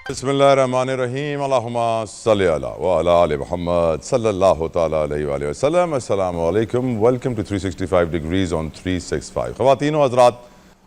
बिस्मिल्लाहिर्रहमानिर्रहीम अल्लाहुम्मा सल्लि अला व अला आलि मुहम्मद सल्लल्लाहु तआला अलैहि वसल्लम। अस्सलामु अलैकुम, वेलकम टू 365 डिग्रीज ऑन 365। ख़वातीन व हज़रात,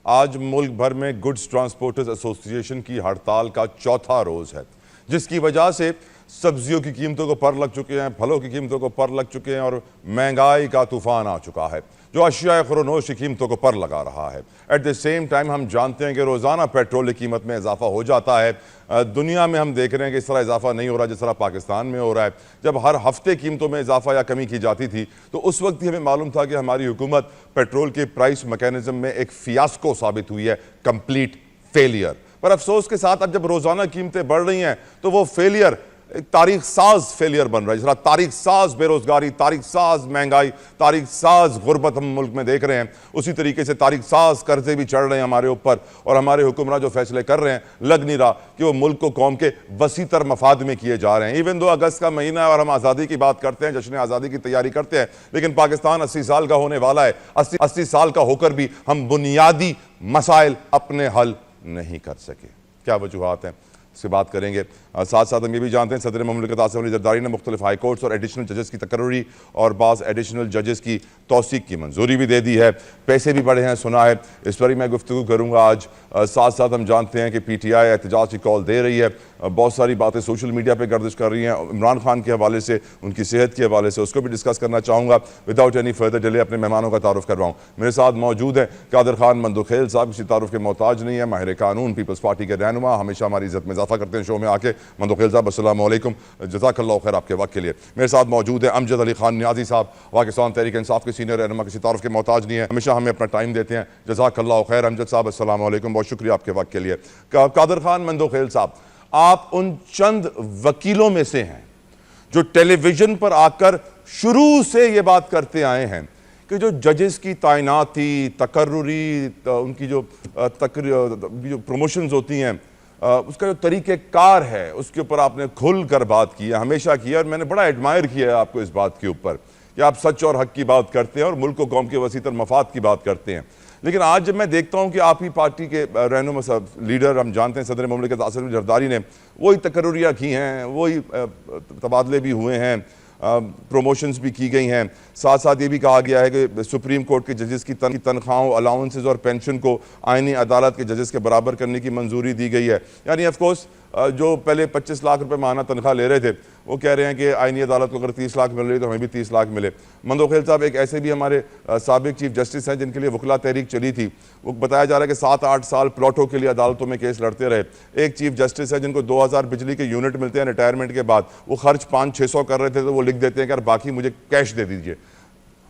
आज मुल्क भर में गुड्स ट्रांसपोर्टर्स एसोसिएशन की हड़ताल का चौथा रोज़ है, जिसकी वजह से सब्जियों की कीमतों को पर लग चुके हैं, फलों की कीमतों को पर लग चुके हैं और महंगाई का तूफान आ चुका है जो अशिया खुरोनोश की कीमतों को पर लगा रहा है। एट द सेम टाइम हम जानते हैं कि रोज़ाना पेट्रोल की कीमत में इजाफा हो जाता है। दुनिया में हम देख रहे हैं कि इस तरह इजाफा नहीं हो रहा जिस तरह पाकिस्तान में हो रहा है। जब हर हफ्ते कीमतों में इजाफा या कमी की जाती थी तो उस वक्त ही हमें मालूम था कि हमारी हुकूमत पेट्रोल के प्राइस मैकेनिज्म में एक फियास्को साबित हुई है, कंप्लीट फेलियर। पर अफसोस के साथ अब जब रोज़ाना कीमतें बढ़ रही हैं तो वो फेलियर एक तारीख साज फेलियर बन रहा है। जिस तरह तारीख साज बेरोजगारी, तारीख साज महंगाई, तारीख साज गुर्बत हम मुल्क में देख रहे हैं, उसी तरीके से तारीख साज कर्जे भी चढ़ रहे हैं हमारे ऊपर। और हमारे हुक्मरान जो फैसले कर रहे हैं, लग नहीं रहा कि वो मुल्क को कौम के वसी तर मफाद में किए जा रहे हैं। इवन दो अगस्त का महीना है और हम आज़ादी की बात करते हैं, जश्न आज़ादी की तैयारी करते हैं, लेकिन पाकिस्तान 80 साल का होने वाला है। 80 साल का होकर भी हम बुनियादी मसाइल अपने हल नहीं कर सके। क्या वजूहात हैं, इससे बात करेंगे। साथ साथ हम ये भी जानते हैं सदर ममलिकत आसिफ अली जरदारी ने मुख्तलिफ हाई कोर्ट्स और एडिशनल जजेस की तकर्री और बाज़ एडिशनल जजेस की तौसीक की मंजूरी भी दे दी है। पैसे भी बढ़े हैं सुना है, इस पर ही मैं गुफ्तगू करूँगा आज। साथ साथ हम जानते हैं कि PTI एहतजाज की कॉल दे रही है। बहुत सारी बातें सोशल मीडिया पर गर्दिश कर रही हैं इमरान खान के हवाले से, उनकी सेहत के हवाले से, उसको भी डिस्कस करना चाहूँगा। विदाउट एनी फर्दर डिले अपने मेहमानों का तारुफ करवाऊँ। मेरे साथ मौजूद हैं कादिर खान मंदोखेल साहब, किसी तारुफ के मोहताज नहीं है, माहिर कानून, पीपल्स पार्टी के रहनुमा, हमेशा हमारी इज्जत में इजाफा करते हैं शो में आके। मंदोखेल साहब अस्सलामु अलैकुम, जज़ाकल्लाहु खैर आपके वक्त के लिए। मेरे साथ मौजूद है अमजद अली खान नियाजी साहब, पाकिस्तान तहरीक इंसाफ के सीनियर रहनुमा, किसी तारुफ के मोहताज नहीं है, हमेशा हमें अपना टाइम देते हैं। जज़ाकल्लाहु खैर अमजद साहब, अस्सलामु अलैकुम, बहुत शुक्रिया आपके वक्त के लिए। कादिर खान मंदोखेल साहब, आप उन चंद वकीलों में से हैं जो टेलीविजन पर आकर शुरू से ये बात करते आए हैं कि जो जजेस की तैनाती, तकर्रुरी, उनकी जो प्रमोशंस होती हैं, उसका जो तरीक़ेकार है उसके ऊपर आपने खुल कर बात की है, हमेशा की है। और मैंने बड़ा एडमायर किया है आपको इस बात के ऊपर कि आप सच और हक की बात करते हैं और मुल्क को कौम के वसीतर मफाद की बात करते हैं। लेकिन आज जब मैं देखता हूं कि आप ही पार्टी के रहनुमा लीडर, हम जानते हैं सदर ममलिकत आसिफ अली जरदारी ने वही तकर्रुरियाँ की हैं, वही तबादले भी हुए हैं, प्रमोशंस भी की गई हैं। साथ साथ ये भी कहा गया है कि सुप्रीम कोर्ट के जजेस की तनख्वाहों, अलाउंसेस और पेंशन को आईनी अदालत के जजेस के बराबर करने की मंजूरी दी गई है। यानी ऑफकोर्स जो पहले 25 लाख रुपए माहाना तनख्वाह ले रहे थे वो कह रहे हैं कि आईनी अदालत को अगर 30 लाख मिल रही है तो हमें भी 30 लाख मिले। मंदोखेल साहब एक ऐसे भी हमारे साबिक चीफ जस्टिस हैं जिनके लिए वकला तहरीक चली थी, वो बताया जा रहा है कि 7-8 साल प्लॉटों के लिए अदालतों में केस लड़ते रहे। एक चीफ जस्टिस है जिनको 2000 बिजली के यूनिट मिलते हैं रिटायरमेंट के बाद, वो खर्च 500-600 कर रहे थे तो वो लिख देते हैं कि यार बाकी मुझे कैश दे दीजिए।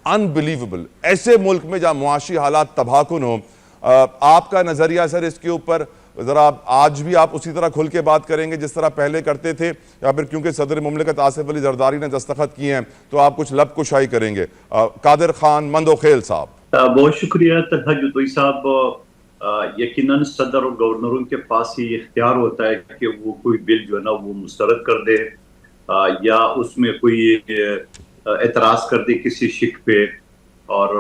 अनबिलीवेबल। ऐसे मुल्क में जहाँ मुआशी हालात तबाहकुन हो, आपका नजरिया सर इसके ऊपर जरा आज भी आप उसी तरह खुल के बात करेंगे जिस तरह पहले करते थे, या फिर क्योंकि सदर मुमलिकत आसिफ अली जरदारी ने दस्तखत किए हैं तो आप कुछ लब कुशाई करेंगे? कादिर खान मंदोखेल साहब। बहुत शुक्रिया तन्हा जुतोई साहब। यकीनन सदर और गवर्नरों के पास ही इख्तियार होता है कि वो कोई बिल जो है ना वो मुस्तरद कर दे या उसमें कोई एतराज कर दे किसी शिक पे, और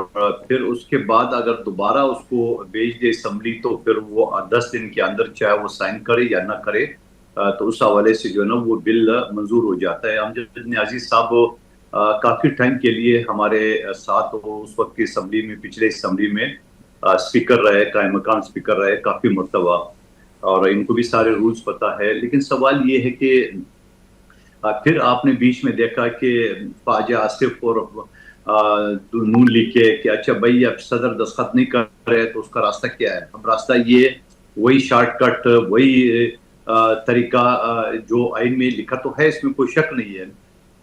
फिर उसके बाद अगर दोबारा उसको भेज दे असम्बली तो फिर वो 10 दिन के अंदर चाहे वो साइन करे या ना करे तो उस हवाले से जो है ना वो बिल मंजूर हो जाता है। अमजद नियाजी साहब काफ़ी टाइम के लिए हमारे साथ उस वक्त की असम्बली में, पिछले असम्बली में स्पीकर रहे, कायम मकान स्पीकर रहे काफ़ी मरतबा, और इनको भी सारे रूल्स पता है। लेकिन सवाल ये है कि फिर आपने बीच में देखा कि ख्वाजा आसिफ और नून लिखे कि अच्छा भाई अब सदर दस्तखत नहीं कर रहे तो उसका रास्ता क्या है? अब रास्ता ये वही शॉर्टकट, वही तरीका जो आइन में लिखा तो है, इसमें कोई शक नहीं है,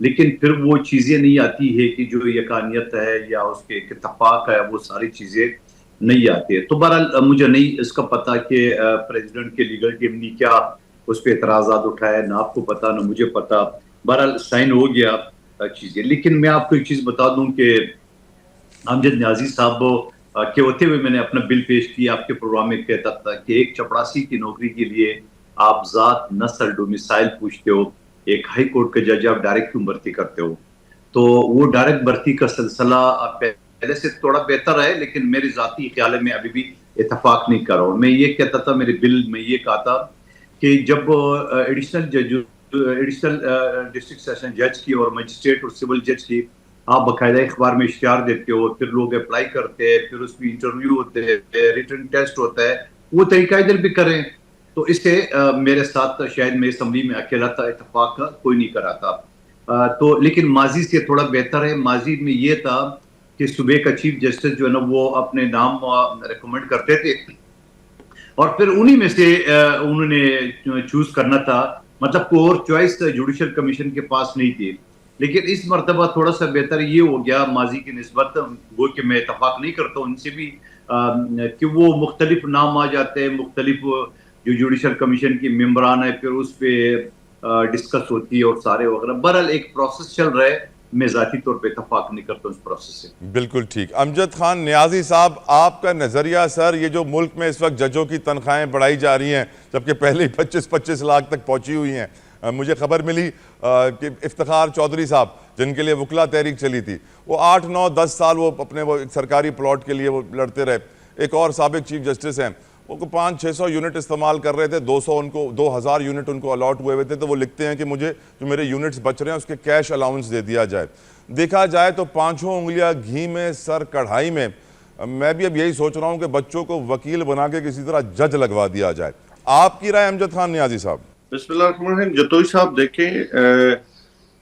लेकिन फिर वो चीज़ें नहीं आती है कि जो यकानियत है या उसके इत्तेफाक है, वो सारी चीज़ें नहीं आती है। तो बहरहाल मुझे नहीं इसका पता कि प्रेसिडेंट के लीगल टीम ने क्या उस पर एतराज़ात उठाए, ना आपको पता ना मुझे पता। बहरहाल साइन हो गया चीज़ें। लेकिन मैं आपको एक चीज़ बता दूं कि अमजद नियाजी साहब के होते हुए मैंने अपना बिल पेश किया, आपके प्रोग्राम में कहता था कि एक चपरासी की नौकरी के लिए आप ज़ात, नस्ल, डोमिसाइल पूछते हो, एक हाई कोर्ट के जज आप डायरेक्ट क्यों भर्ती करते हो? तो वो डायरेक्ट भर्ती का सिलसिला पहले से थोड़ा बेहतर है, लेकिन मेरे ज़ाती ख्याल में अभी भी इतफाक नहीं कर रहा हूँ। मैं ये कहता था, मेरे बिल में ये कहा था कि जब एडिशनल डिस्ट्रिक्ट सेशन जज की और मजिस्ट्रेट और सिविल जज की आप बाकायदा अखबार में इश्तिहार देते हो, फिर लोग अप्लाई करते हैं, फिर उसमें इंटरव्यू होते हैं, रिटन टेस्ट होता है, वो तरीका इधर भी करें। तो इससे मेरे साथ शायद मैं असम्बली में अकेला था, इतफाक का कोई नहीं करा था। तो लेकिन माजी से थोड़ा बेहतर है। माजी में ये था कि सूबे का चीफ जस्टिस जो है ना वो अपने नाम रिकमेंड करते थे और फिर उन्हीं में से उन्होंने चूज करना था। मतलब कोई और चॉइस जुडिशल कमीशन के पास नहीं थी। लेकिन इस मरतबा थोड़ा सा बेहतर ये हो गया माजी की निस्बत, वो कि मैं इतफाक नहीं करता उनसे भी, कि वो मुख्तलिफ नाम आ जाते हैं, मुख्तलिफ जो जुडिशल कमीशन की मेम्बरान है फिर उस पर डिस्कस होती है और सारे वगैरह। बहरहाल एक प्रोसेस चल रहा है, मैं जाती तौर पे इतफाक नहीं करता उस प्रोसेस से। बिल्कुल ठीक। अमजद खान नियाजी साहब, आपका नज़रिया सर, ये जो मुल्क में इस वक्त जजों की तनख्वाहें बढ़ाई जा रही हैं जबकि पहले ही 25-25 लाख तक पहुंची हुई हैं। मुझे खबर मिली कि इफ्तिखार चौधरी साहब, जिनके लिए वकला तहरीक चली थी, वो 8-9-10 साल वो अपने वो एक सरकारी प्लॉट के लिए वो लड़ते रहे। एक और साबिक चीफ जस्टिस हैं, वो 500-600 यूनिट इस्तेमाल कर रहे थे, 2000 यूनिट उनको अलॉट हुए थे, तो वो लिखते हैं कि मुझे जो मेरे यूनिट्स बच रहे हैं उसके कैश अलाउंस दे दिया जाए। देखा जाए तो पांचों उंगलियां घी में सर कढ़ाई में। मैं भी अब यही सोच रहा हूं कि बच्चों को वकील बना के किसी तरह जज लगवा दिया जाए। आपकी राय अमजद खान नियाजी साहब? बिस्मिल्लाह, जतोई साहब देखें,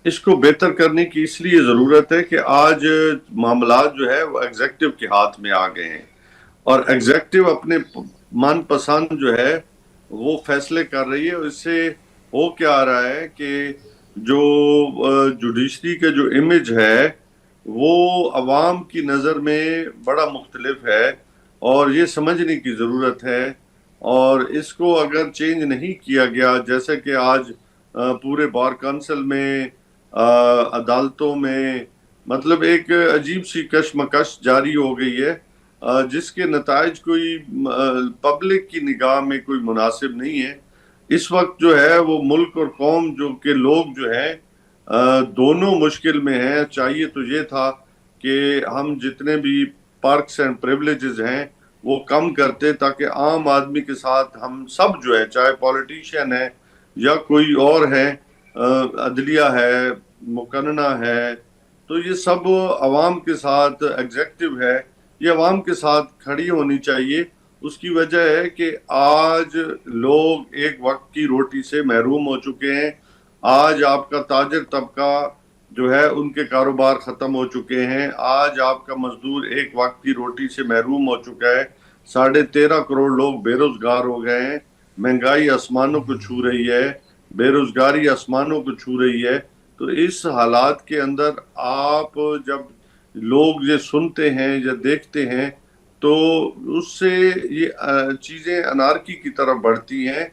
इसको बेहतर करने की इसलिए जरूरत है कि आज मामला जो है वो एग्जेक्टिव के हाथ में आ गए हैं और एग्जेक्टिव अपने मनपसंद जो है वो फैसले कर रही है। इससे हो क्या आ रहा है कि जो जुडिशरी का जो इमेज है वो अवाम की नज़र में बड़ा मुख्तलिफ है और ये समझने की ज़रूरत है। और इसको अगर चेंज नहीं किया गया, जैसे कि आज पूरे बार काउंसिल में, अदालतों में, मतलब एक अजीब सी कशमकश जारी हो गई है जिसके नताइज कोई पब्लिक की निगाह में कोई मुनासिब नहीं है। इस वक्त जो है वो मुल्क और कौम जो के लोग जो है दोनों मुश्किल में हैं। चाहिए तो ये था कि हम जितने भी पर्क्स एंड प्रिविलेजेस हैं वो कम करते ताकि आम आदमी के साथ हम सब जो है, चाहे पॉलिटिशियन है या कोई और है, अदलिया है, मुकन्ना है, तो ये सब अवाम के साथ, एग्जेक्टिव है, ये अवाम के साथ खड़ी होनी चाहिए। उसकी वजह है कि आज लोग एक वक्त की रोटी से महरूम हो चुके हैं। आज आपका ताजर तबका जो है उनके कारोबार खत्म हो चुके हैं। आज आपका मजदूर एक वक्त की रोटी से महरूम हो चुका है। 13.5 करोड़ लोग बेरोजगार हो गए हैं। महंगाई आसमानों को छू रही है, बेरोजगारी आसमानों को छू रही है। तो इस हालात के अंदर आप जब लोग ये सुनते हैं या देखते हैं तो उससे ये चीजें अनारकी की तरफ बढ़ती हैं।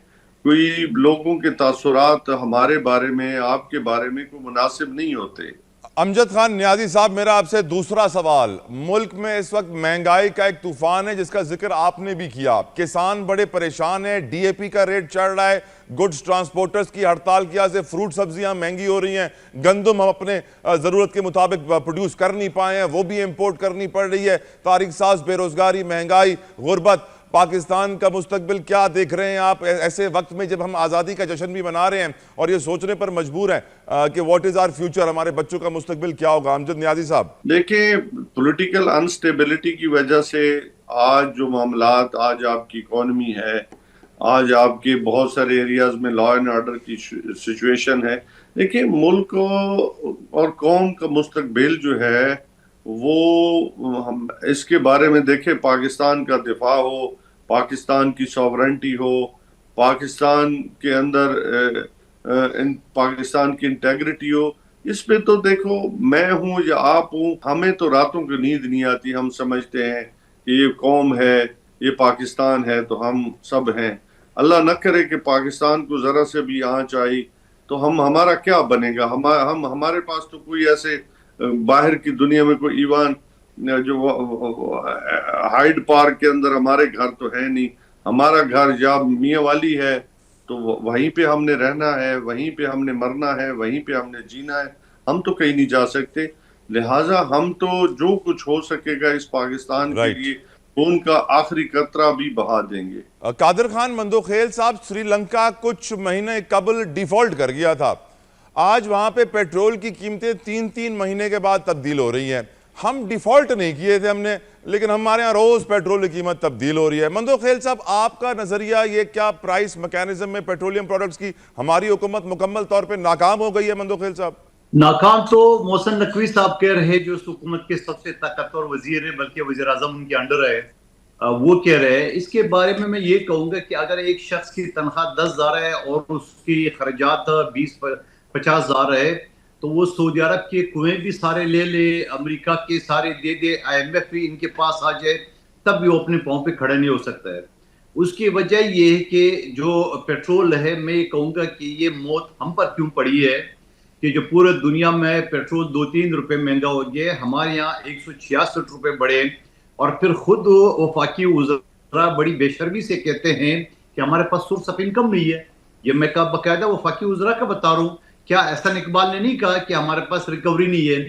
कोई लोगों के तासुरात हमारे बारे में, आपके बारे में कोई मुनासिब नहीं होते। अमजद खान नियाजी साहब, मेरा आपसे दूसरा सवाल, मुल्क में इस वक्त महंगाई का एक तूफान है जिसका जिक्र आपने भी किया। किसान बड़े परेशान हैं, डीएपी का रेट चढ़ रहा है, गुड्स ट्रांसपोर्टर्स की हड़ताल की वजह से फ्रूट सब्जियां महंगी हो रही हैं, गंदम हम अपने ज़रूरत के मुताबिक प्रोड्यूस कर नहीं पाए हैं, वो भी इंपोर्ट करनी पड़ रही है। तारीख साज बेरोजगारी, महंगाई, गुर्बत। पाकिस्तान का मुस्तकबिल क्या देख रहे हैं आप ऐसे वक्त में जब हम आज़ादी का जश्न भी मना रहे हैं और ये सोचने पर मजबूर हैं कि व्हाट इज आवर फ्यूचर, हमारे बच्चों का मुस्तकबिल क्या होगा? अमजद नियाजी साहब देखिए, पॉलिटिकल अनस्टेबिलिटी की वजह से आज जो मामलात, आज आपकी इकोनॉमी है, आज आपके बहुत सारे एरियाज में लॉ एंड ऑर्डर की सिचुएशन है। देखिए, मुल्क और कौम का मुस्तकबिल जो है वो हम इसके बारे में देखें, पाकिस्तान का दिफा हो, पाकिस्तान की सॉवरेंटी हो, पाकिस्तान के अंदर पाकिस्तान की इंटेग्रिटी हो, इस पे तो देखो मैं हूँ या आप हूँ, हमें तो रातों की नींद नहीं आती। हम समझते हैं कि ये कौम है, ये पाकिस्तान है तो हम सब हैं। अल्लाह न करे कि पाकिस्तान को जरा से भी आंच आई तो हमारा क्या बनेगा? हमारे पास तो कोई ऐसे बाहर की दुनिया में कोई ईवान जो हाइड पार्क के अंदर हमारे घर तो है नहीं। हमारा घर या मियाँ वाली है तो वहीं पे हमने रहना है, वहीं पे हमने मरना है, वहीं पे हमने जीना है। हम तो कहीं नहीं जा सकते। लिहाजा हम तो जो कुछ हो सकेगा इस पाकिस्तान के लिए खून का आखिरी कतरा भी बहा देंगे। कादिर खान मंदोखेल साहब, श्रीलंका कुछ महीने कबल डिफॉल्ट कर गया था। आज वहां पे पेट्रोल की कीमतें 3-3 महीने के बाद तब्दील हो रही हैं। हम डिफॉल्ट नहीं किए थे हमने, लेकिन हमारे यहाँ रोज पेट्रोल की कीमत तब्दील हो रही है। मंदोखेल साहब, आपका नजरिया, ये क्या प्राइस मैकेनिज्म में पेट्रोलियम प्रोडक्ट्स की हमारी हुकूमत मुकम्मल तौर पर नाकाम हो गई है? मंदोखेल साहब, नाकाम तो मोहसिन नकवी साहब कह रहे हैं, जो उस हुकूमत के सबसे ताकतवर वजीर है, बल्कि वजीर आजम उनके अंडर है। वो कह रहे हैं। इसके बारे में मैं ये कहूंगा कि अगर एक शख्स की तनख्वाह 10,000 है और उसकी खर्चात 20-50,000 है, तो वो सऊदी अरब के कुएं भी सारे ले ले, अमेरिका के सारे दे दे, IMF भी इनके पास आ जाए, तब भी वो अपने पाँव पे खड़ा नहीं हो सकता है। उसकी वजह ये है कि जो पेट्रोल है, मैं ये कहूंगा कि ये मौत हम पर क्यों पड़ी है कि जो पूरे दुनिया में पेट्रोल 2-3 रुपए महंगा हो गया, हमारे यहाँ 166 रुपए बढ़े। और फिर खुद वफाकी उज़रा बड़ी बेशर्मी से कहते हैं कि हमारे पास सोर्स ऑफ इनकम नहीं है। ये मैं का बाकायदा वफाकी उज़रा का बता रहा हूँ। क्या एहसान इकबाल ने नहीं कहा कि हमारे पास रिकवरी नहीं है?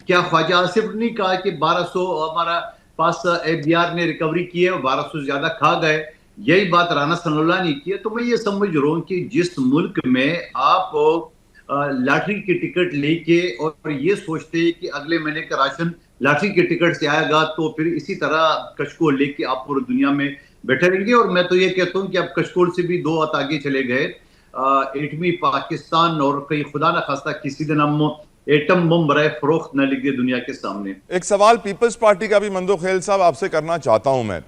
क्या ख्वाजा आसिफ ने नहीं कहा कि 1200 हमारा पास ABR ने रिकवरी की है और 1200 से ज्यादा खा गए? यही बात राना सनाउल्लाह ने की है। तो मैं ये समझ रहा हूँ कि जिस मुल्क में आप लॉटरी की टिकट लेके और ये सोचते हैं कि अगले महीने का राशन लॉटरी के टिकट से आएगा, तो फिर इसी तरह कशकोल लेके आप पूरी दुनिया में बैठे रहेंगे। और मैं तो ये कहता हूँ कि अब कशकोल से भी 2 हाथ आगे चले गए। एटमी पाकिस्तान, और कहीं खुदा न खास्ता किसी दिन हम एटम बम बराए फरोख्त न लिख दे दुनिया के सामने। एक सवाल पीपल्स पार्टी का भी मंदोखेल साहब आपसे करना चाहता हूं मैं।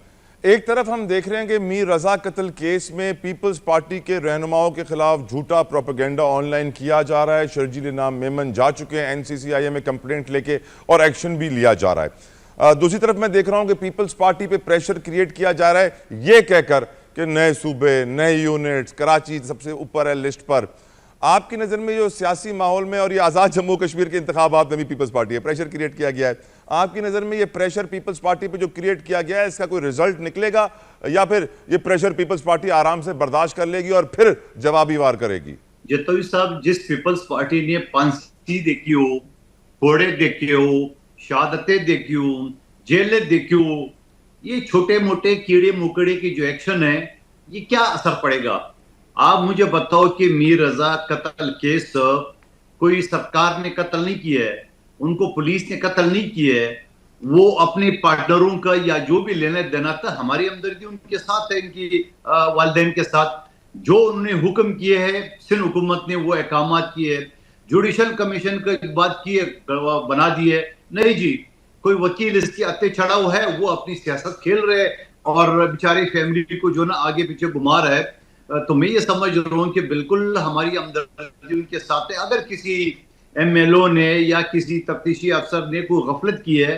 एक तरफ हम देख रहे हैं कि मीर रजा कत्ल केस में पीपल्स पार्टी के रहनुमाओं के खिलाफ झूठा प्रोपेगेंडा ऑनलाइन किया जा रहा है। शर्जील नाम मेमन जा चुके हैं NCCI में कंप्लेंट लेके और एक्शन भी लिया जा रहा है। दूसरी तरफ मैं देख रहा हूं कि पीपल्स पार्टी पे प्रेशर क्रिएट किया जा रहा है ये कहकर कि नए सूबे, नए यूनिट्स, कराची सबसे ऊपर है लिस्ट पर। आपकी नज़र में जो सियासी माहौल में, और ये आज़ाद जम्मू कश्मीर के इंतखाबात में भी पीपल्स पार्टी है प्रेशर क्रिएट किया गया है, आपकी नज़र में ये प्रेशर पीपल्स पार्टी पे जो क्रिएट किया गया है, इसका कोई रिजल्ट निकलेगा या फिर ये प्रेशर पीपल्स पार्टी आराम से बर्दाश्त कर लेगी और फिर जवाबी वार करेगी? जतोई साहब, जिस पीपल्स पार्टी ने फांसी देखी हो, घोड़े देखे हो, शहादतें देखी हो, जेलें देखी हो, ये छोटे मोटे कीड़े मुकड़े की जो एक्शन है, ये क्या असर पड़ेगा? आप मुझे बताओ कि मीर रजा कत्ल केस कोई सरकार ने कत्ल नहीं किया है, उनको पुलिस ने कत्ल नहीं किया है, वो अपने पार्टनरों का या जो भी लेना देना था, हमारी हमदर्दी उनके साथ है, इनकी वालिदैन के साथ। जो उन्होंने हुक्म किए है, सिंध हुकूमत ने वो अहकामात किए है, जुडिशल कमीशन का बात की है, बना दी है। नहीं जी, कोई वकील इसके अत्ते चढ़ा हुआ है, वो अपनी सियासत खेल रहे और बेचारी फैमिली को जो ना आगे पीछे घुमा रहा है। तो मैं ये समझ रहा हूँ कि बिल्कुल हमारी हमदर्दी उनके साथ है। अगर किसी MLO ने या किसी तफ्तीशी अफसर ने कोई गफलत की है,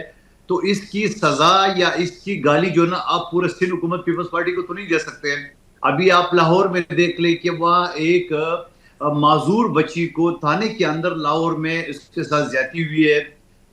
तो इसकी सजा या इसकी गाली जो ना आप पूरे सिंध हुकूमत पीपल्स पार्टी को तो नहीं दे सकते हैं। अभी आप लाहौर में देख ले कि वहाँ एक माजूर बच्ची को थाने के अंदर लाहौर में इसके साथ ज्यादती हुई है।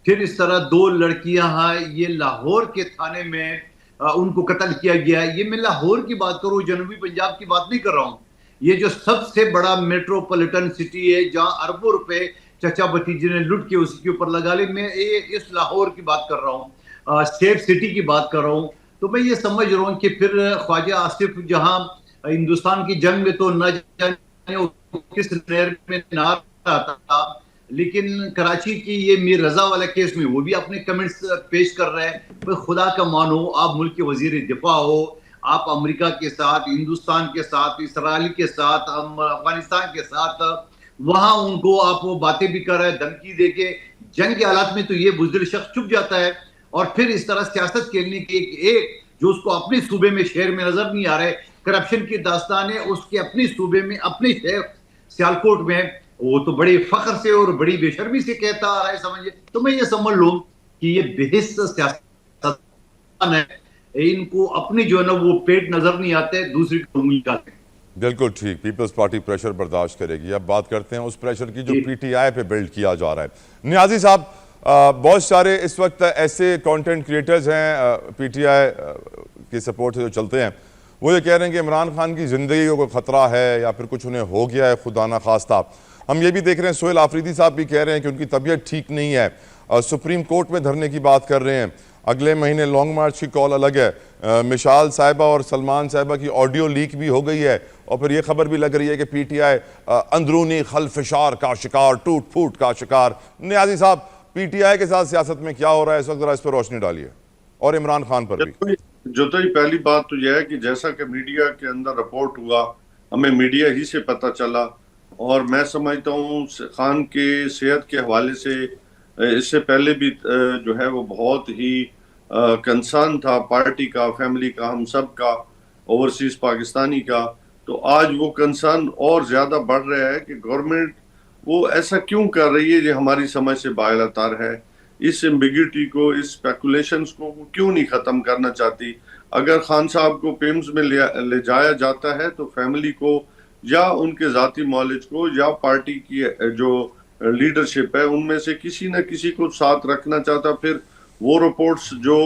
फिर इस तरह 2 लड़कियां हैं, ये लाहौर के थाने में उनको कत्ल किया गया है। ये मैं लाहौर की बात करूँ, जनूबी पंजाब की बात नहीं कर रहा हूँ। ये जो सबसे बड़ा मेट्रोपॉलिटन सिटी है, जहाँ अरबों रुपए चचा भतीजे ने लुट के उसके ऊपर लगा ले, मैं इस लाहौर की बात कर रहा हूँ, सेफ सिटी की बात कर रहा हूँ। तो मैं ये समझ रहा हूँ कि फिर ख्वाजा आसिफ जहाँ हिंदुस्तान की जंग में तो न जाने किस नहर में नहा रहा था, लेकिन कराची की ये मीर रजा वाला केस में वो भी अपने कमेंट्स पेश कर रहे हैं। तो खुदा का मानो, आप मुल्क के वजीर दिफा हो, आप अमेरिका के साथ, हिंदुस्तान के साथ, इसराइल के साथ, अफगानिस्तान के साथ, वहां उनको आप वो बातें भी कर रहे हैं, धमकी देके। जंग के हालात में तो ये बुज़दिल शख्स चुप जाता है और फिर इस तरह सियासत खेलने की एक जो उसको अपने सूबे में, शहर में नजर नहीं आ रहा है, करप्शन की दास्तान है उसके अपने सूबे में, अपने शहर सियालकोट में, वो तो बड़े फख्र से और बड़ी बेशर्मी से कहता आ रहा है, समझिए। तो मैं ये समझ लूं कि ये बेहिस सियासत है, इनको अपनी जो है ना वो पेट नजर नहीं आते, दूसरी को उंगली डालते हैं। बिल्कुल ठीक, पीपल्स पार्टी प्रेशर बर्दाश्त करेगी। अब बात करते हैं उस प्रेशर की जो PTI पे बिल्ड किया जा रहा है। नियाजी साहब, बहुत सारे इस वक्त ऐसे कंटेंट क्रिएटर्स हैं PTI की सपोर्ट से जो चलते हैं, वो ये कह रहे हैं कि इमरान खान की ज़िंदगी को खतरा है या फिर कुछ उन्हें हो गया है खुदा ना खास्ता। हम ये भी देख रहे हैं सोहेल आफरीदी साहब भी कह रहे हैं कि उनकी तबीयत ठीक नहीं है। सुप्रीम कोर्ट में धरने की बात कर रहे हैं। अगले महीने लॉन्ग मार्च की कॉल अलग है। मिशाल साहिबा और सलमान साहिबा की ऑडियो लीक भी हो गई है और फिर ये खबर भी लग रही है कि पीटीआई अंदरूनी खलफशार का शिकार, टूट फूट का शिकार। नियाजी साहब, पीटीआई के साथ सियासत में क्या हो रहा है इस वक्त, जरा इस पर रोशनी डालिए, और इमरान खान पर भी। जो तो पहली बात तो यह है कि जैसा कि मीडिया के अंदर रिपोर्ट हुआ, हमें मीडिया ही से पता चला, और मैं समझता हूँ खान के सेहत के हवाले से इससे पहले भी जो है वो बहुत ही कंसर्न था पार्टी का, फैमिली का, हम सब का, ओवरसीज पाकिस्तानी का। तो आज वो कंसर्न और ज्यादा बढ़ रहा है कि गवर्नमेंट वो ऐसा क्यों कर रही है जो हमारी समझ से बाहर तार है। इस एम्बिग्यूटी को, इस स्पेकुलेशंस को वो क्यों नहीं खत्म करना चाहती। अगर खान साहब को पेम्स में ले जाया जाता है तो फैमिली को या उनके जाती मॉलेज को या पार्टी की जो लीडरशिप है उनमें से किसी न किसी को साथ रखना चाहता। फिर वो रिपोर्ट्स जो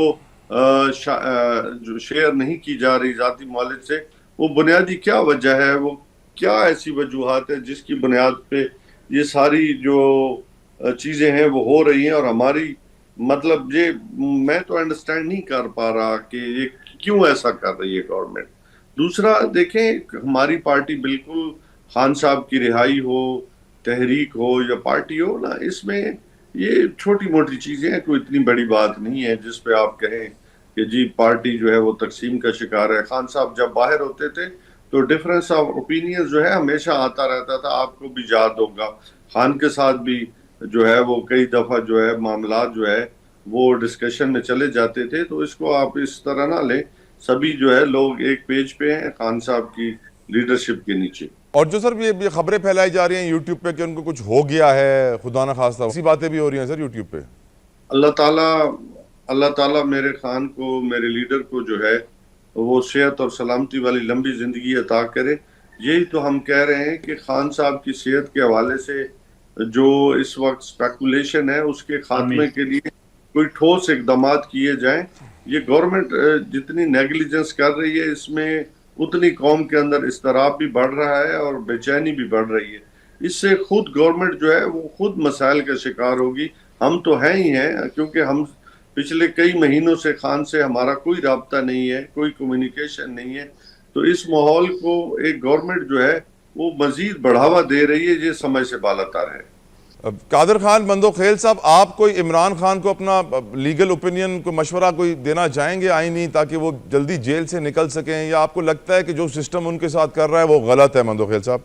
शेयर नहीं की जा रही जाती मॉलेज से, वो बुनियादी क्या वजह है, वो क्या ऐसी वजूहात है जिसकी बुनियाद पे ये सारी जो चीजें हैं वो हो रही हैं। और हमारी मतलब ये मैं तो अंडरस्टैंड नहीं कर पा रहा कि ये क्यों ऐसा कर रही है गवर्नमेंट। दूसरा देखें, हमारी पार्टी बिल्कुल खान साहब की रिहाई हो, तहरीक हो या पार्टी हो ना, इसमें ये छोटी मोटी चीजें हैं, कोई इतनी बड़ी बात नहीं है जिस पे आप कहें कि जी पार्टी जो है वो तकसीम का शिकार है। खान साहब जब बाहर होते थे तो डिफरेंस ऑफ ओपिनियन जो है हमेशा आता रहता था, आपको भी याद होगा। खान के साथ भी जो है वो कई दफा जो है मामला जो है वो डिस्कशन में चले जाते थे। तो इसको आप इस तरह ना लें, सभी जो है लोग एक पेज पे हैं खान साहब की लीडरशिप के नीचे। और जो सर ये खबरें फैलाई जा रही हैं यूट्यूब पे कि उनको कुछ हो गया है, खुदा ना खास्ता, ऐसी बातें भी हो रही हैं सर यूट्यूब पे। अल्लाह ताला मेरे खान को, मेरे लीडर को जो है वो सेहत और सलामती वाली लंबी जिंदगी अता करे। यही तो हम कह रहे हैं कि खान साहब की सेहत के हवाले से जो इस वक्त स्पेकुलेशन है उसके खात्मे के लिए कोई ठोस इकदाम किए जाएं। ये गवर्नमेंट जितनी नेग्लिजेंस कर रही है इसमें उतनी कौम के अंदर इस्तराब भी बढ़ रहा है और बेचैनी भी बढ़ रही है। इससे खुद गवर्नमेंट जो है वो खुद मसाइल का शिकार होगी। हम तो हैं ही हैं, क्योंकि हम पिछले कई महीनों से खान से हमारा कोई राब्ता नहीं है, कोई कम्युनिकेशन नहीं है। तो इस माहौल को एक गवर्नमेंट जो है वो मजीद बढ़ावा दे रही है, ये समझ से बालातर है। कादर खान बंदोखेल साहब, आप कोई इमरान खान को अपना लीगल ओपिनियन को मशवरा कोई देना चाहेंगे आईनी, ताकि वो जल्दी जेल से निकल सकें, या आपको लगता है कि जो सिस्टम उनके साथ कर रहा है वो गलत है? बंदोखेल साहब,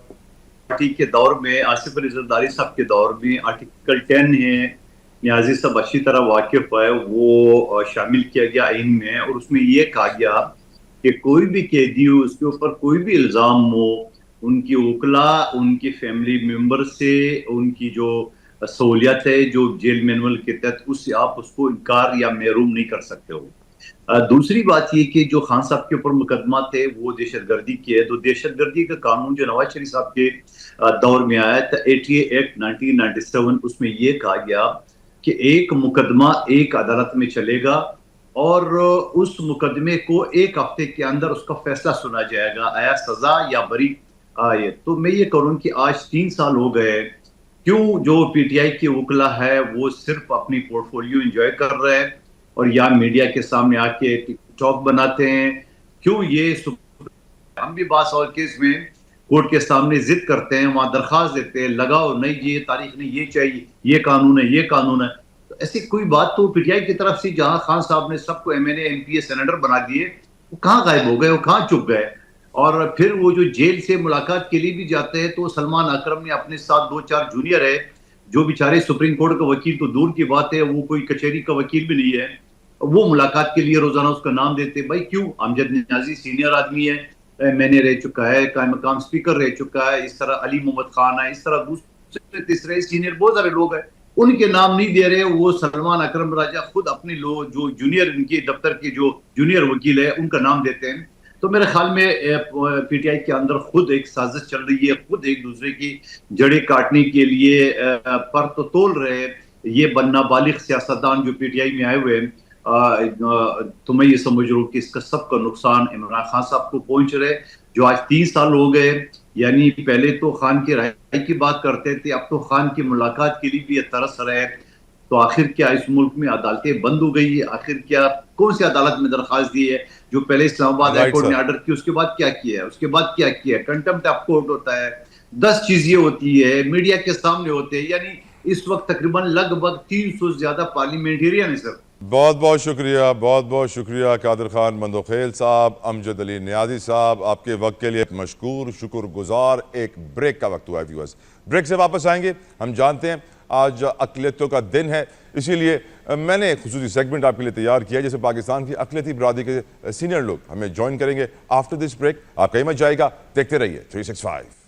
पार्टी के दौर में, आसिफ अली जरदारी साहब के दौर में आर्टिकल 10 है, न्याजी साहब अच्छी तरह वाकिफ है, वो शामिल किया गया आइन में, और उसमें ये कहा गया कि कोई भी कैदी हो उसके ऊपर कोई भी इल्जाम हो, उनकी वकला, उनकी फैमिली मेंबर से उनकी जो सहूलियत है जो जेल मैनुअल के तहत, उससे आप उसको इनकार या महरूम नहीं कर सकते हो। दूसरी बात ये कि जो खान साहब के ऊपर मुकदमा थे वो दहशतगर्दी के है, तो दहशतगर्दी का कानून जो नवाज शरीफ साहब के दौर में आया था 88 एक्ट 1997, उसमें ये कहा गया कि एक मुकदमा एक अदालत में चलेगा और उस मुकदमे को एक हफ्ते के अंदर उसका फैसला सुना जाएगा, आया सजा या बरी आए। तो मैं ये करूं कि आज 3 साल हो गए, क्यों जो पीटीआई की वकला है वो सिर्फ अपनी पोर्टफोलियो एंजॉय कर रहे हैं और या मीडिया के सामने आके टिकटॉक बनाते हैं? क्यों ये हम भी बास और केस में कोर्ट के सामने जिद करते हैं, वहां दरखास्त देते हैं, लगाओ नहीं ये तारीख नहीं, ये चाहिए, ये कानून है, ये कानून है। तो ऐसी कोई बात तो पीटीआई की तरफ से, जहां खान साहब ने सबको एमएनए एमपीए सेनेटर बना दिए, वो कहाँ गायब हो गए, वो कहाँ चुप गए? और फिर वो जो जेल से मुलाकात के लिए भी जाते हैं तो सलमान अकरम ने अपने साथ 2-4 जूनियर है, जो बेचारे सुप्रीम कोर्ट का वकील तो दूर की बात है, वो कोई कचहरी का वकील भी नहीं है, वो मुलाकात के लिए रोजाना उसका नाम देते। भाई क्यों? अमजद नियाजी सीनियर आदमी है, मैंने रह चुका है, कायम मकाम स्पीकर रह चुका है, इस तरह अली मोहम्मद खान है, इस तरह दूसरे तीसरे सीनियर बहुत सारे लोग हैं, उनके नाम नहीं दे रहे। वो सलमान अकरम राजा खुद अपने लोग जो जूनियर, इनके दफ्तर के जो जूनियर वकील है उनका नाम देते हैं। तो मेरे ख्याल में पीटीआई के अंदर खुद एक साजिश चल रही है, खुद एक दूसरे की जड़ें काटने के लिए पर तो तोल रहे ये बनना बालिग सियासतदान जो पीटीआई में आए हुए हैं। तो मैं ये समझ रहा हूँ कि इसका सबका नुकसान इमरान खान साहब को पहुंच रहे, जो आज 3 साल हो गए। यानी पहले तो खान की रिहाई की बात करते थे, अब तो खान की मुलाकात के लिए भी ये तरस रहे। तो आखिर क्या इस मुल्क में अदालतें बंद हो गई है? आखिर क्या कौन सी अदालत में दरखास्त दी है? जो पहले इस्लामाबाद हाई कोर्ट ने ऑर्डर की, उसके बाद क्या किया है? उसके बाद क्या किया है? कंटेम्प्ट ऑफ कोर्ट होता है, 10 चीजें होती है, मीडिया के सामने होते हैं। यानी इस वक्त तकरीबन लगभग 300 से ज्यादा पार्लियामेंटेरियन है सर। बहुत बहुत शुक्रिया कादिर खान मंदोखेल साहब, अमजद अली नियाजी साहब, आपके वक्त के लिए मशकूर, शुक्रगुजार। एक ब्रेक का वक्त हुआ है व्यूअर्स, ब्रेक से वापस आएंगे। हम जानते हैं आज अक़लियतों का दिन है, इसीलिए मैंने खुसूसी सेगमेंट आपके लिए तैयार किया, जैसे पाकिस्तान की अक़लियती बरादरी के सीनियर लोग हमें ज्वाइन करेंगे आफ्टर दिस ब्रेक। आप कहीं मत जाएगा, देखते रहिए 365।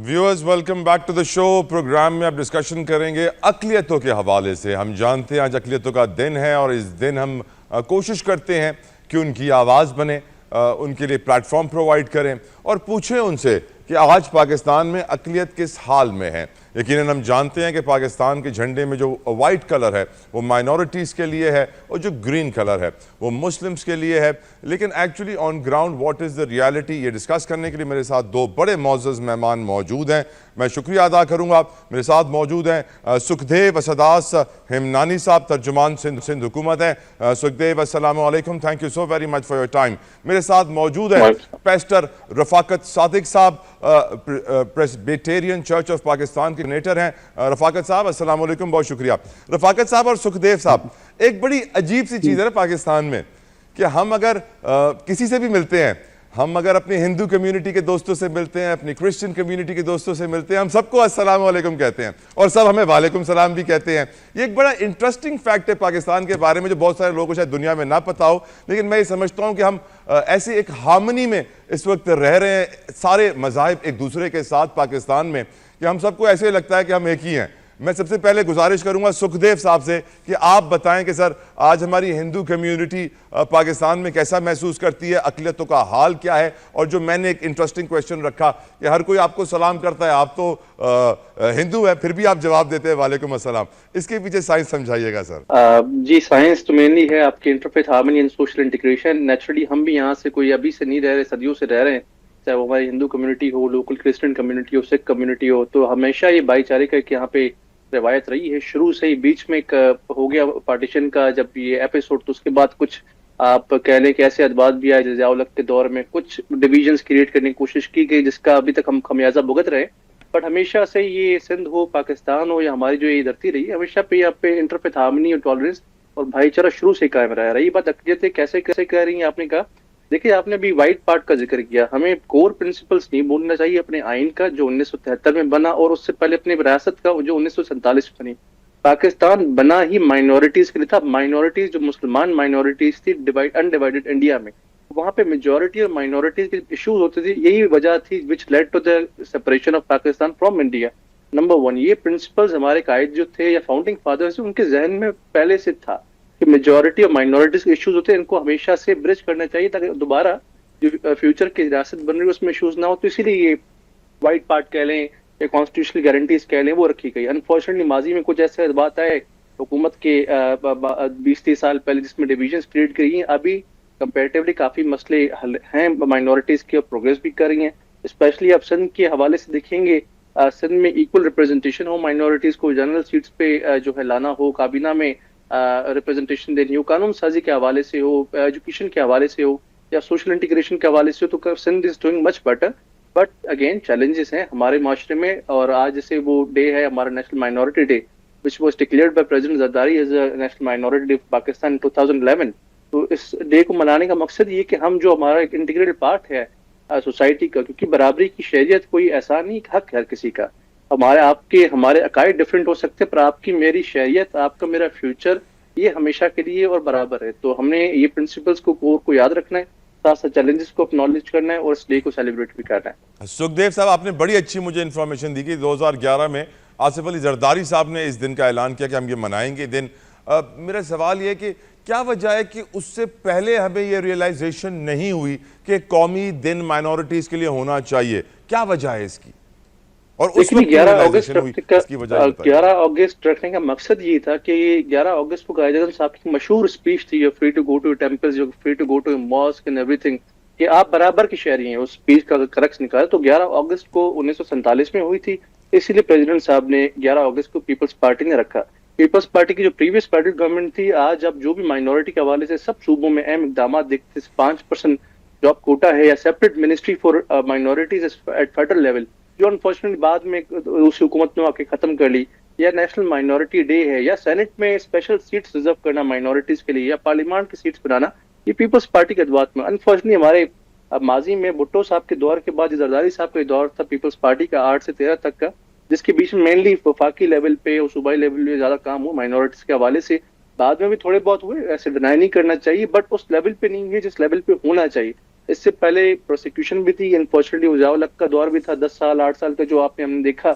Viewers, welcome back to the show. Programme में अब डिस्कशन करेंगे अक़लियतों के हवाले से। हम जानते हैं आज अक़लियतों का दिन है और इस दिन हम कोशिश करते हैं कि उनकी आवाज़ बने, उनके लिए प्लेटफॉर्म प्रोवाइड करें और पूछें उनसे कि आज पाकिस्तान में अक़लियत किस हाल में है। यकीनन हम जानते हैं कि पाकिस्तान के झंडे में जो वाइट कलर है वो माइनॉरिटीज़ के लिए है और जो ग्रीन कलर है वो मुस्लिम्स के लिए है, लेकिन actually on ground what is the reality, ये डिस्कस करने के लिए मेरे साथ दो बड़े मौजूद मेहमान मौजूद हैं। मैं शुक्रिया अदा करूँगा, मेरे साथ मौजूद हैं सुखदेव असदास हिमनानी साहब, तर्जुमान सिंध हुकूमत है। सुखदेव अस्सलाम वालेकुम, thank you so very much for your time. मेरे साथ मौजूद है पेस्टर रफाकत सादिक साहब, प्रेस्बिटेरियन चर्च ऑफ पाकिस्तान के कोऑर्डिनेटर हैं। रफाकत साहब अस्सलाम वालेकुम, बहुत शुक्रिया। रफाकत साहब और सुखदेव साहब, एक बड़ी अजीब सी चीज़ है ना पाकिस्तान में कि हम अगर किसी से भी मिलते हैं, हम अगर अपनी हिंदू कम्युनिटी के दोस्तों से मिलते हैं, अपनी क्रिश्चियन कम्युनिटी के दोस्तों से मिलते हैं, हम सबको अस्सलाम वालेकुम कहते हैं और सब हमें वालेकुम सलाम भी कहते हैं। ये एक बड़ा इंटरेस्टिंग फैक्ट है पाकिस्तान के बारे में जो बहुत सारे लोगों को शायद दुनिया में ना पता हो, लेकिन मैं ये समझता हूँ कि हम ऐसी एक हार्मनी में इस वक्त रह रहे हैं, सारे मज़ाहिब एक दूसरे के साथ पाकिस्तान में, कि हम सबको ऐसे लगता है कि हम एक ही हैं। मैं सबसे पहले गुजारिश करूंगा सुखदेव साहब से कि आप बताएं कि सर आज हमारी हिंदू कम्युनिटी पाकिस्तान में कैसा महसूस करती है, अक़लियतों का हाल क्या है, और जो मैंने एक इंटरेस्टिंग क्वेश्चन रखा कि हर कोई आपको सलाम करता है, आप तो हिंदू है फिर भी आप जवाब देते हैं वालेकुम अस्सलाम, इसके पीछे साइंस समझाइएगा सर। जी, साइंस तो मेनली है आपकी interfaith harmony and social integration. Naturally हम भी यहाँ से कोई अभी से नहीं रह रहे, सदियों से रह रहे हैं, चाहे वो हमारी हिंदू कम्युनिटी हो, लोकल क्रिश्चियन कम्युनिटी हो, सिख कम्युनिटी हो, तो हमेशा ये भाईचारे का यहाँ पे रिवायत रही है शुरू से ही। बीच में एक हो गया पार्टीशन का जब ये एपिसोड, तो उसके बाद कुछ आप कह लें कि ऐसे अदबात भी आए ज़िया-उल-हक के दौर में, कुछ डिविजन्स क्रिएट करने की कोशिश की गई जिसका अभी तक हम खमियाजा भुगत रहे। बट हमेशा से ये सिंध हो, पाकिस्तान हो या हमारी जो ये धरती रही है, हमेशा पे यहाँ पे इंटरफेथ हार्मनी और टॉलरेंस और भाईचारा शुरू से कायम रहा है। रही बात अक़लियतें कैसे कैसे कह रही हैं, आपने कहा, देखिए आपने अभी वाइट पार्ट का जिक्र किया, हमें कोर प्रिंसिपल्स नहीं भूलना चाहिए अपने आइन का जो 1973 में बना, और उससे पहले अपनी विरासत का जो 1947 में बनी। पाकिस्तान बना ही माइनॉरिटीज के लिए था। माइनॉरिटीज जो मुसलमान माइनॉरिटीज थी अनडिवाइडेड इंडिया में, वहां पे मेजोरिटी और माइनॉरिटीज के इश्यूज होते थे। यही वजह थी which led to the separation of Pakistan from India. Number one, ये प्रिंसिपल्स हमारे कायद जो थे या फाउंडिंग फादर्स, उनके जहन में पहले से था कि मेजोरिटी और माइनॉरिटीज के इश्यूज होते हैं, इनको हमेशा से ब्रिज करना चाहिए ताकि दोबारा जो फ्यूचर की रियासत बन रही है उसमें इश्यूज ना हो। तो इसीलिए ये वाइट पार्ट कह लें या कॉन्स्टिट्यूशनल गारंटीज कह लें, वो रखी गई। अनफॉर्चुनेटली माजी में कुछ ऐसे बात आए हुकूमत के 20-30 साल पहले जिसमें डिविजन क्रिएट करी हैं। अभी कंपेरेटिवली काफी मसले हैं माइनॉरिटीज के और प्रोग्रेस भी कर रही हैं। स्पेशली आप सिंध के हवाले से देखेंगे, सिंध में इक्वल रिप्रेजेंटेशन हो माइनॉरिटीज को, जनरल सीट्स पे जो है लाना हो, काबीना में रिप्रेजेंटेशन देनी हो, कानून साजी के हवाले से हो, एजुकेशन के हवाले से हो या सोशल इंटीग्रेशन के हवाले से हो, तो Sindh is doing much better. But again challenges हैं हमारे माशरे में। और आज जैसे वो डे है हमारा national minority day which was declared by president Zardari as a national minority day Pakistan in 2011। तो इस डे को मनाने का मकसद ये कि हम जो हमारा एक इंटीग्रेटेड पार्ट है सोसाइटी का, क्योंकि बराबरी की शरीयत कोई ऐसा नहीं, हक है हर किसी का। हमारे अकायद डिफरेंट हो सकते हैं, पर आपकी मेरी शरीयत, आपका मेरा फ्यूचर, ये हमेशा के लिए और बराबर है। तो हमने ये प्रिंसिपल्स को याद रखना है, साथ साथ चैलेंजेस को एक्नॉलेज करना है और इस डे को सेलिब्रेट भी करना है। सुखदेव साहब, आपने बड़ी अच्छी मुझे इन्फॉर्मेशन दी कि 2011 में आसिफ अली जरदारी साहब ने इस दिन का ऐलान किया कि हम ये मनाएंगे दिन। मेरा सवाल ये है कि क्या वजह है कि उससे पहले हमें ये रियलाइजेशन नहीं हुई कि कौमी दिन माइनॉरिटीज के लिए होना चाहिए? क्या वजह है इसकी? और उस वक्त 11 अगस्त इसकी वजह बताइए। 11 अगस्त रखने का मकसद ये था कि 11 अगस्त को कायद आज़म साहब की मशहूर स्पीच थी, you free to go to temples, you free to go to mosque and everything, कि आप बराबर की शहरी हैं। उस स्पीच का करक्स निकाला तो 11 अगस्त को 1947 में हुई थी, इसीलिए प्रेसिडेंट साहब ने 11 अगस्त को पीपल्स पार्टी ने रखा। पीपल्स पार्टी की जो प्रीवियस पार्टी गवर्नमेंट थी, आज अब जो भी माइनॉरिटी के हवाले से सब सूबों में अहम इकदाम देखते, 5% जॉब कोटा है या separate ministry for minorities at federal level, जो अनफॉर्चुनेटली बाद में उस हुकूमत ने आके खत्म कर ली, या नेशनल माइनॉरिटी डे है, या सेनेट में स्पेशल सीट्स रिजर्व करना माइनॉरिटीज के लिए, या पार्लियामेंट की सीट्स बनाना, ये पीपल्स पार्टी के अदवात में। अनफॉर्चुनेटली हमारे माजी में भुट्टो साहब के दौर के बाद जरदारी साहब का दौर था पीपल्स पार्टी का 8 से 13 तक का, जिसके बीच में मेनली वफाकी लेवल पे और सूबाई लेवल पे ज्यादा काम हुआ माइनॉरिटीज के हवाले से। बाद में भी थोड़े बहुत हुए, ऐसे डिनाई नहीं करना चाहिए, बट उस लेवल पे नहीं हुए जिस लेवल पे होना चाहिए। इससे पहले प्रोसिक्यूशन भी थी, अनफॉर्चुनेटली उजावलक का दौर भी था 10 साल 8 साल का, जो हमने देखा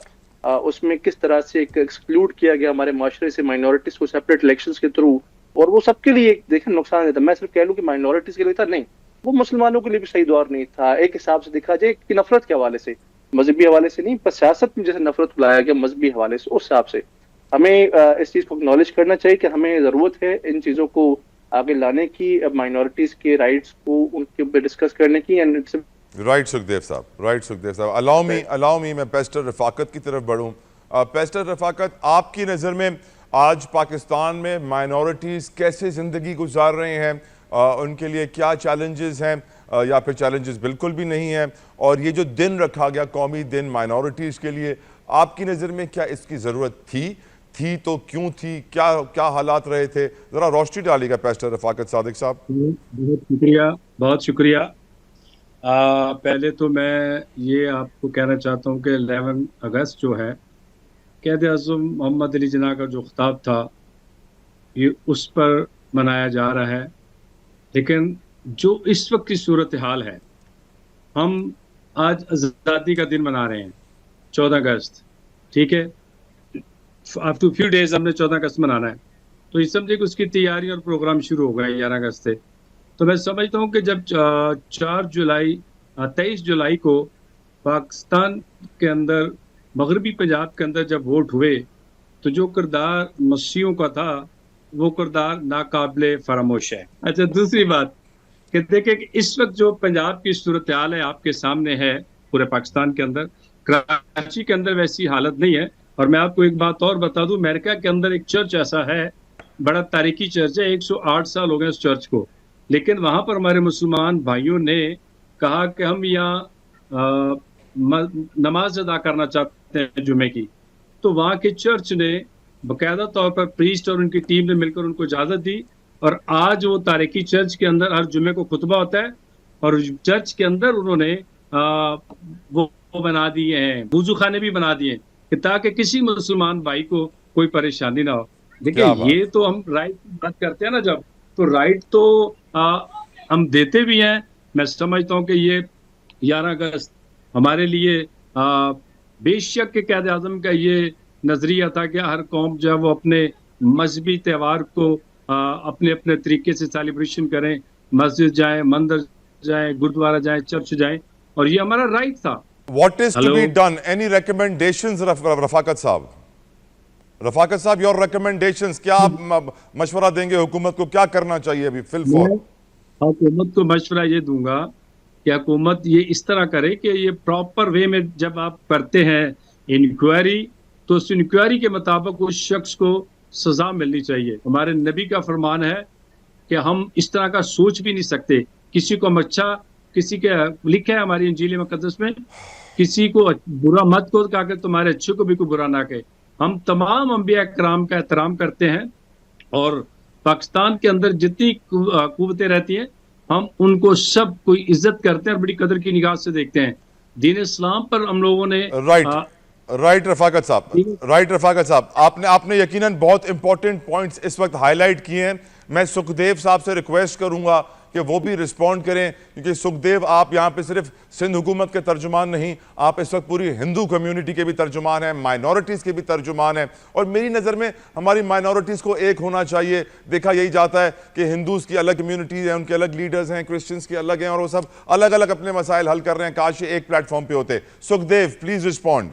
उसमें किस तरह से एक एक्सक्लूड किया गया हमारे माशरे से माइनॉरिटीज को सेपरेट इलेक्शंस के थ्रू, और वो सबके लिए देखें नुकसान देता। मैं सिर्फ कह लूँ कि माइनॉरिटीज के लिए था, नहीं, वो मुसलमानों के लिए भी सही दौर नहीं था। एक हिसाब से देखा जाए कि नफरत के हवाले से, मजहबी हवाले से नहीं, पर सियासत में जैसे नफरत फैलाया गया मजहबी हवाले से, उस हिसाब से हमें इस चीज को एक्नॉलेज करना चाहिए कि हमें जरूरत है इन चीजों को आगे लाने की, माइनॉरिटीज के राइट्स को उनके ऊपर डिस्कस करने की। एंड राइट सुखदेव साहब, राइट सुखदेव साहब, अलाउ मी मैं पेस्टर रफाकत की तरफ बढ़ूं। पेस्टर रफाकत, आपकी नज़र में आज पाकिस्तान में माइनॉरिटीज़ कैसे ज़िंदगी गुजार रहे हैं? उनके लिए क्या चैलेंजेस हैं, या फिर चैलेंजेस बिल्कुल भी नहीं हैं? और ये जो दिन रखा गया कौमी दिन माइनॉरिटीज़ के लिए, आपकी नज़र में क्या इसकी ज़रूरत थी तो क्यों थी? क्या हालात रहे थे? ज़रा रोशनी डालिएगा पेस्टर रफाकत सादिक साहब। बहुत शुक्रिया। पहले तो मैं ये आपको कहना चाहता हूँ कि 11 अगस्त जो है, क़ायद आज़म मोहम्मद अली जिन्ना का जो खिताब था, ये उस पर मनाया जा रहा है। लेकिन जो इस वक्त की सूरत हाल है, हम आज आज़ादी का दिन मना रहे हैं 14 अगस्त, ठीक है, आफ्टर फ्यू डेज हमने 14 अगस्त मनाना है, तो ये समझे कि उसकी तैयारी और प्रोग्राम शुरू हो गए 11 अगस्त से। तो मैं समझता हूँ कि जब 23 जुलाई को पाकिस्तान के अंदर, मगरबी पंजाब के अंदर जब वोट हुए, तो जो किरदार मसीहों का था वो किरदार नाकाबिले फरामोश है। अच्छा, दूसरी बात कि देखिए कि इस वक्त जो पंजाब की सूरत हाल है आपके सामने है, पूरे पाकिस्तान के अंदर, कराची के अंदर वैसी हालत नहीं है। और मैं आपको एक बात और बता दूं, अमेरिका के अंदर एक चर्च ऐसा है, बड़ा तारीखी चर्च है, 108 साल हो गए उस चर्च को, लेकिन वहां पर हमारे मुसलमान भाइयों ने कहा कि हम यहाँ नमाज अदा करना चाहते हैं जुमे की, तो वहाँ के चर्च ने बाकायदा तौर पर प्रीस्ट और उनकी टीम ने मिलकर उनको इजाज़त दी, और आज वो तारीखी चर्च के अंदर हर जुमे को खुतबा होता है, और चर्च के अंदर उन्होंने वो बना दिए हैं, वुजू खाने भी बना दिए कि ताकि किसी मुसलमान भाई को कोई परेशानी ना हो। देखिए, ये तो हम राइट की बात करते हैं ना, जब तो राइट तो हम देते भी हैं। मैं समझता हूँ कि ये 11 अगस्त हमारे लिए बेशक के क़ायद आज़म का ये नजरिया था कि हर कौम जो है वो अपने मजहबी त्यौहार को अपने अपने तरीके से सेलिब्रेशन करें, मस्जिद जाएं, मंदिर जाएं, गुरुद्वारा जाएं, चर्च जाएं, और ये हमारा राइट था। What is to be done? Any recommendations, Rafaqat साहब? रफाकत साहब, योर recommendations, क्या आप मशवरा देंगे हुकूमत को, क्या करना चाहिए अभी फिलहाल? हुकूमत को मशवरा ये दूंगा कि हुकूमत ये इस तरह करे कि ये प्रॉपर वे में जब आप करते हैं इंक्वायरी, तो उस इंक्वायरी के मुताबिक उस शख्स को सजा मिलनी चाहिए। हमारे नबी का फरमान है कि हम इस तरह का सोच भी नहीं सकते, किसी को हम अच्छा, किसी के लिखा है हमारी इंजील मुकद्दस में, किसी को बुरा मत कहो ताकि तुम्हारे अच्छे को भी कोई बुरा ना कहे। हम तमाम अंबिया कराम का एहतराम करते हैं, और पाकिस्तान के अंदर जितनी कुव्वतें रहती हैं हम उनको सब कोई इज्जत करते हैं और बड़ी कदर की निगाह से देखते हैं। दीन इस्लाम पर हम लोगों ने राइट रफाकत साहब, आपने यकीनन बहुत इंपॉर्टेंट पॉइंट्स इस वक्त हाईलाइट किए हैं। मैं सुखदेव साहब से रिक्वेस्ट करूंगा कि वो भी रिस्पॉन्ड करें, क्योंकि सुखदेव आप यहाँ पे सिर्फ सिंध हुकूमत के तर्जुमान नहीं, आप इस वक्त पूरी हिंदू कम्युनिटी के भी तर्जुमान हैं, माइनॉरिटीज़ के भी तर्जुमान हैं। और मेरी नज़र में हमारी माइनॉरिटीज़ को एक होना चाहिए। देखा यही जाता है कि हिंदूज़ की अलग कम्युनिटीज़ हैं, उनके अलग लीडर्स हैं, क्रिश्चियंस की अलग हैं, और वो सब अलग अलग अपने मसाइल हल कर रहे हैं। काश ये एक प्लेटफॉर्म पे होते। Sukhdev please respond.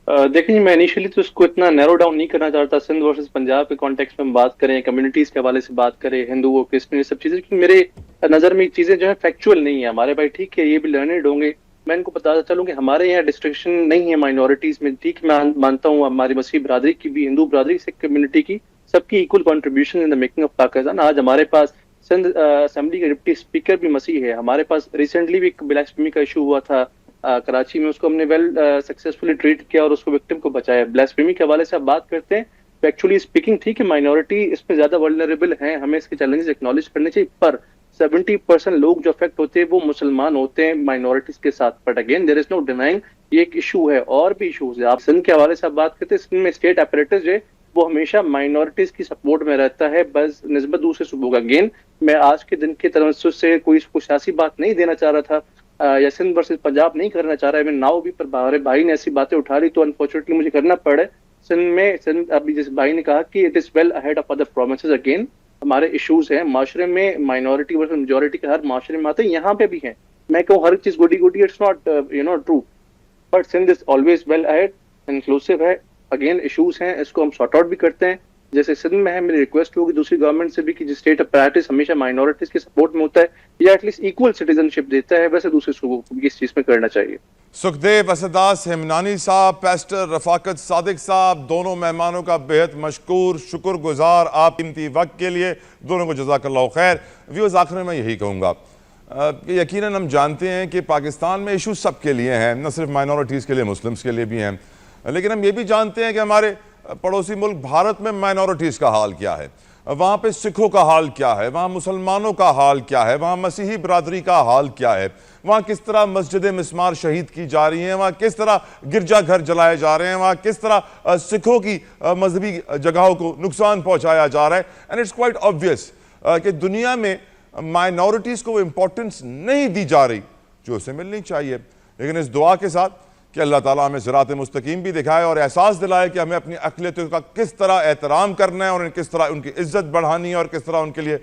देखिए, मैं इनिशियली तो इसको इतना नैरो डाउन नहीं करना चाहता। सिंध वर्सेस पंजाब के कॉन्टेक्स्ट में हम बात करें, कम्युनिटीज के हवाले से बात करें, हिंदू और क्रिश्चियन, ये सब चीजें, क्योंकि मेरे नजर में चीजें जो है फैक्चुअल नहीं है। हमारे भाई ठीक है, ये भी लर्नेड होंगे, मैं इनको बताता चलूं कि हमारे यहाँ डिस्ट्रिक्शन नहीं है माइनॉरिटीज में। ठीक, मैं मानता हूँ हमारी मसीह बरादरी की भी, हिंदू बरादरी, सिख कम्युनिटी की, सबकी equal contribution in the making of Pakistan. आज हमारे पास सिंध असेंबली के डिप्टी स्पीकर भी मसीह है। हमारे पास रिसेंटली भी एक ब्लास्फेमी का इशू हुआ था कराची में, उसको हमने वेल सक्सेसफुली ट्रीट किया और उसको विक्टिम को बचाया। ब्लास्फेमी के हवाले से आप बात करते हैं, एक्चुअली स्पीकिंग ठीक है, माइनॉरिटी इसमें ज्यादा वल्नरेबल हैं, हमें इसके चैलेंजेस एक्नॉलेज करने चाहिए, पर 70% लोग जो अफेक्ट होते हैं वो मुसलमान होते हैं माइनॉरिटीज के साथ। But again there is no denying, ये एक इशू है, और भी इशूज है। आप सिंध के हवाले से आप बात करते हैं, सिंध में स्टेट अपैरेटस जो है वो हमेशा माइनॉरिटीज की सपोर्ट में रहता है, बस निस्बत दूसरे सूबों का। अगेन मैं आज के दिन के तवज्जुह से कोई सियासी बात नहीं देना चाह रहा था, या सिंध वर्सेस पंजाब नहीं करना चाह रहा है मैं नाउ भी, पर हमारे भाई ने ऐसी बातें उठा ली तो अनफॉर्चुनेटली मुझे करना पड़े। सिंध अभी जिस भाई ने कहा कि it is well ahead of other provinces, again हमारे इश्यूज हैं माशरे में, माइनॉरिटी वर्सेस मेजॉरिटी के हर माशरे में आते हैं, यहाँ पे भी हैं। मैं कहूँ हर चीज गोडी गोडी, it's not true, but Sindh is always well ahead, inclusive है। अगेन इश्यूज हैं, इसको हम सॉर्ट आउट भी करते हैं जैसे सिंध में है। मेरी रिक्वेस्ट होगी दूसरी गवर्नमेंट से भी कि जिस स्टेट ऑफ प्रायोरिटीज हमेशा माइनॉरिटीज के सपोर्ट में होता है या एटलीस्ट इक्वल सिटीजनशिप देता है, वैसे दूसरे सूबों को भी इस चीज में करना चाहिए। सुखदेव असदास हिमनानी साहब, पैस्टर रफाकत सादिक साहब, दोनों मेहमानों का बेहद मशकूर, शुक्रगुजार आप कीमती वक्त के लिए, दोनों को जज़ाकल्लाहु खैर। व्यूअर्स, आखिर में मैं यही कहूँगा कि यकीनन हम जानते हैं कि पाकिस्तान में इशू सबके लिए हैं, न सिर्फ माइनॉरिटीज़ के लिए, मुस्लिम्स के लिए भी हैं, लेकिन हम ये भी जानते हैं कि हमारे पड़ोसी मुल्क भारत में माइनॉरिटीज़ का हाल क्या है, वहाँ पे सिखों का हाल क्या है, वहाँ मुसलमानों का हाल क्या है, वहाँ मसीही बरादरी का हाल क्या है, वहाँ किस तरह मस्जिद मिस्मार शहीद की जा रही हैं, वहाँ किस तरह गिरजा घर जलाए जा रहे हैं, वहाँ किस तरह सिखों की मजहबी जगहों को नुकसान पहुँचाया जा रहा है। एंड इट्स क्वाइट ऑब्वियस कि दुनिया में माइनॉरिटीज़ को वो इम्पोर्टेंस नहीं दी जा रही जो उसे मिलनी चाहिए। लेकिन इस दुआ के साथ कि अल्लाह ताला हमें सिरात मुस्तकीम भी दिखाए और एहसास दिलाए कि हमें अपनी अक़लियतों का किस तरह एहतराम करना है और किस तरह उनकी इज्जत बढ़ानी है और किस तरह उनके लिए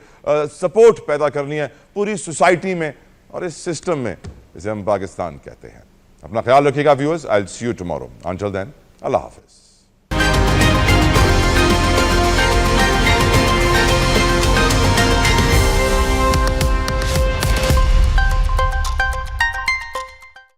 सपोर्ट पैदा करनी है पूरी सोसाइटी में और इस सिस्टम में जिसे हम पाकिस्तान कहते हैं। अपना ख्याल रखिएगा viewers, I will see you tomorrow. Until then, अल्लाह हाफ़िज़।